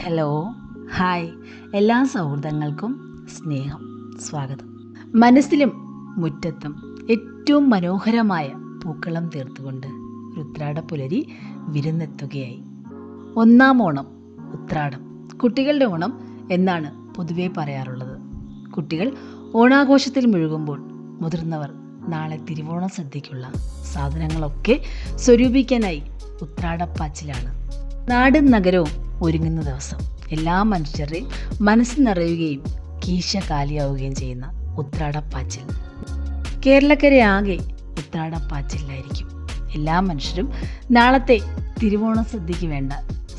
Hello, hi. എല്ലാ സൗഹൃദങ്ങൾക്കും സ്വാഗതം. മനസ്സിലും മുറ്റത്തും ഏറ്റവും മനോഹരമായ പൂക്കളം തീർത്തുകൊണ്ട് ഒരു ഉത്രാടപ്പുലരി വിരുന്നെത്തുകയായി. ഒന്നാം ഓണം, ഉത്രാടം, കുട്ടികളുടെ ഓണം എന്നാണ് പൊതുവെ പറയാറുള്ളത്. കുട്ടികൾ ഓണാഘോഷത്തിൽ മുഴുകുമ്പോൾ മുതിർന്നവർ നാളെ തിരുവോണ സദ്യയ്ക്കുള്ള സാധനങ്ങളൊക്കെ സ്വരൂപിക്കാനായി ഉത്രാടപ്പാച്ചിലാണ്. നാടും നഗരവും ഒരുങ്ങുന്ന ദിവസം എല്ലാ മനുഷ്യരുടെയും മനസ്സ് നിറയുകയും കീശ കാലിയാവുകയും ചെയ്യുന്ന ഉത്രാടപ്പാച്ചിൽ. കേരളക്കരയാകെ ഉത്രാടപ്പാച്ചിലായിരിക്കും. എല്ലാ മനുഷ്യരും നാളത്തെ തിരുവോണ സദ്യയ്ക്ക് വേണ്ട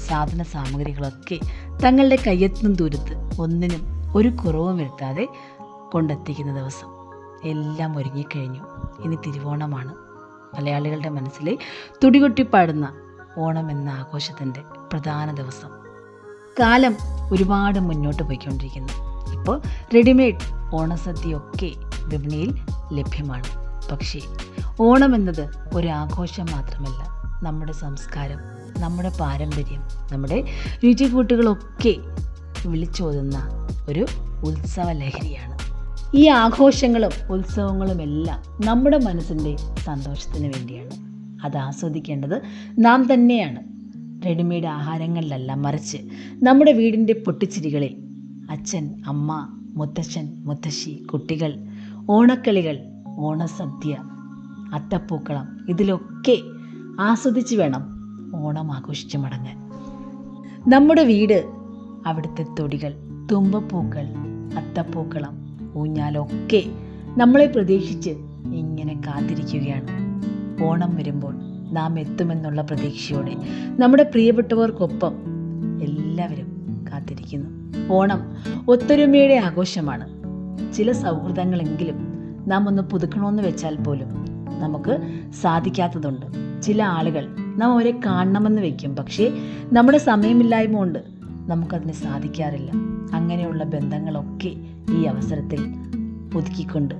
സാധന സാമഗ്രികളൊക്കെ തങ്ങളുടെ കയ്യെത്തും ദൂരത്ത് ഒന്നിനും ഒരു കുറവും വരുത്താതെ കൊണ്ടെത്തിക്കുന്ന ദിവസം. എല്ലാം ഒരുങ്ങിക്കഴിഞ്ഞു. ഇനി തിരുവോണമാണ്. മലയാളികളുടെ മനസ്സിലെ തുടികൊട്ടിപ്പാടുന്ന ഓണം എന്ന ആഘോഷത്തിൻ്റെ പ്രധാന ദിവസം. കാലം ഒരുപാട് മുന്നോട്ട് പോയിക്കൊണ്ടിരിക്കുന്നു. ഇപ്പോൾ റെഡിമെയ്ഡ് ഓണസദ്യയൊക്കെ വിപണിയിൽ ലഭ്യമാണ്. പക്ഷേ ഓണം എന്നത് ഒരു ആഘോഷം മാത്രമല്ല, നമ്മുടെ സംസ്കാരം, നമ്മുടെ പാരമ്പര്യം, നമ്മുടെ രുചികൂട്ടുകളൊക്കെ വിളിച്ചോതുന്ന ഒരു ഉത്സവ ലഹരിയാണ്. ഈ ആഘോഷങ്ങളും ഉത്സവങ്ങളും എല്ലാം നമ്മുടെ മനസ്സിൻ്റെ സന്തോഷത്തിന് വേണ്ടിയാണ്. അത് ആസ്വദിക്കേണ്ടത് നാം തന്നെയാണ്. റെഡിമെയ്ഡ് ആഹാരങ്ങളിലല്ല, മറിച്ച് നമ്മുടെ വീടിൻ്റെ പൊട്ടിച്ചിരികളിൽ അച്ഛൻ, അമ്മ, മുത്തശ്ശൻ, മുത്തശ്ശി, കുട്ടികൾ, ഓണക്കളികൾ, ഓണസദ്യ, അത്തപ്പൂക്കളം, ഇതിലൊക്കെ ആസ്വദിച്ച് വേണം ഓണം ആഘോഷിച്ച് മടങ്ങാൻ. നമ്മുടെ വീട്, അവിടുത്തെ തൊടികൾ, തുമ്പപ്പൂക്കൾ, അത്തപ്പൂക്കളം, ഊഞ്ഞാലൊക്കെ നമ്മളെ പ്രതീക്ഷിച്ച് ഇങ്ങനെ കാത്തിരിക്കുകയാണ്. ഓണം വരുമ്പോൾ നാം എത്തുമെന്നുള്ള പ്രതീക്ഷയോടെ നമ്മുടെ പ്രിയപ്പെട്ടവർക്കൊപ്പം എല്ലാവരും കാത്തിരിക്കുന്നു. ഓണം ഒത്തൊരുമയുടെ ആഘോഷമാണ്. ചില സൗഹൃദങ്ങളെങ്കിലും നാം ഒന്ന് പുതുക്കണമെന്ന് വെച്ചാൽ പോലും നമുക്ക് സാധിക്കാത്തതുണ്ട്. ചില ആളുകൾ നാം അവരെ കാണണമെന്ന് വെക്കും, പക്ഷേ നമ്മുടെ സമയമില്ലായ്മ കൊണ്ട് നമുക്കതിന് സാധിക്കാറില്ല. അങ്ങനെയുള്ള ബന്ധങ്ങളൊക്കെ ഈ അവസരത്തിൽ പുതുക്കിക്കൊണ്ട്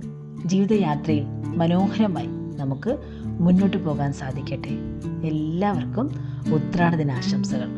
ജീവിതയാത്രയിൽ മനോഹരമായി നമുക്ക് മുന്നോട്ട് പോകാൻ സാധിക്കട്ടെ. എല്ലാവർക്കും ഉത്രാട ദിനാശംസകൾ.